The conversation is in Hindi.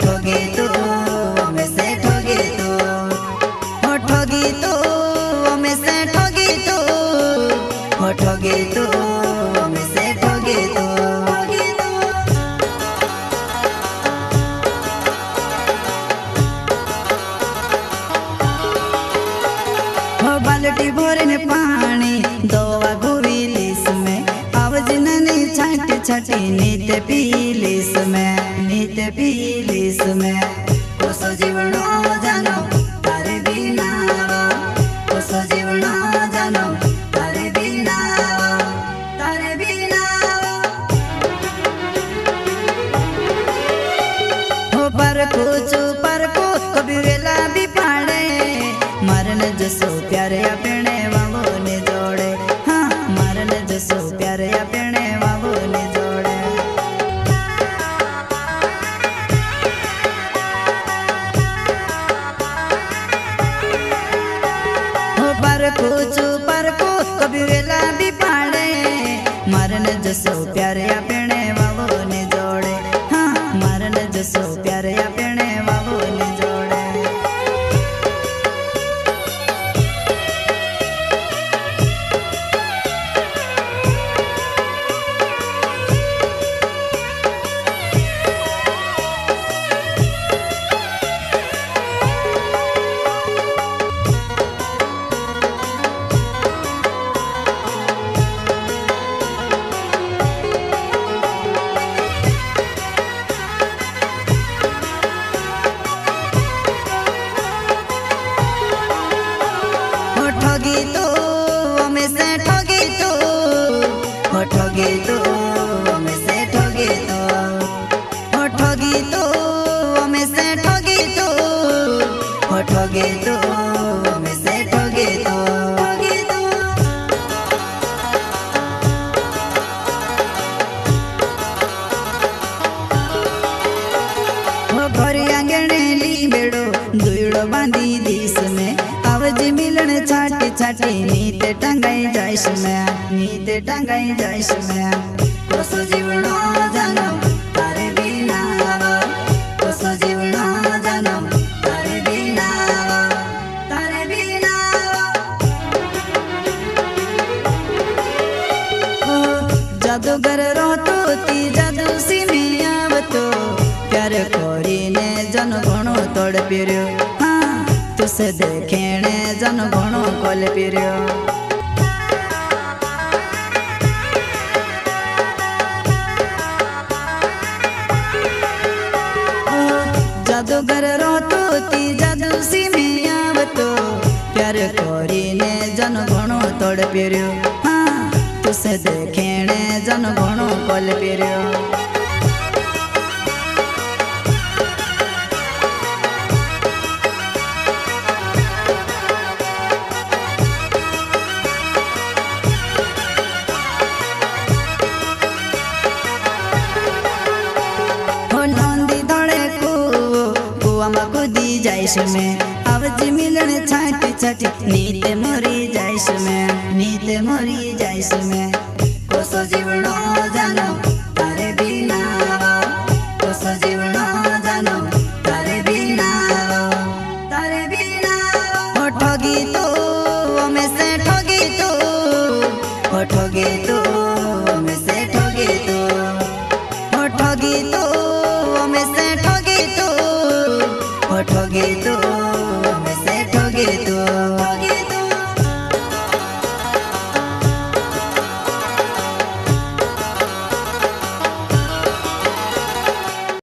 ठगी तू हमें से ठगी तू, हो ठगी तू हमें से ठगी तू, हो ठगी तू हमें से ठगी तू। हो बाल्टी भरने पानी दोवा घुविलिस में, आवज ननी छाटी छाटी नीत पीलिस में, नीत पीलिस में। कोसो जीवनो जानो तारे बिना, कोसो जीवनो जानो तारे बिना, तारे बिना। हो परको कभी वेला भी पाड़े, मरन जसो प्यारे अपने वावो ने जोड़े, हाँ मरन जसो प्यारे अपने वावो ने जोड़े। हो परको कभी वेला भी पाड़े, मरन जसो प्यारे अपने वावो ने जोड़े, हाँ मरन जसो प्यारे अपने वावो ने जोड़े। ठगी तू हमें से ठगी तू, हो ठगी तू हमें से ठगी तू, हो ठगी तू हमें से ठगी तू, हो ठगी तू हमें से ठगी तू। हो घर आंगणे ली बेड़ो दुईड़ो बांधी दिस में, आवज मिलन छाटी छाटी नीत टंगाई जाइश में, नीत टंगाई जाइश में। कोसो जीवनो जानो तारे बिना, कोसो जीवनो जानो तारे बिना, तारे बिना। हो जादूगर रहतो ती जादू सी में आवतो, प्यार कोरीने जन घणो तोड़ पिर्यो, तुसे देखेने जन घणो कोल पिर्यो। जादूगर रहतो ती जादू सी में आवतो, प्यार कोरीने जन घणो तोड़ पिर्यो, हाँ तुसे देखेने जन घणो कोल पिर्यो। कूदी जाइश में, आवज मिलन छाटी छाटी नीत मोरी जाइश में, नीत मोरी जाइश में। कोसो जीवनो जानो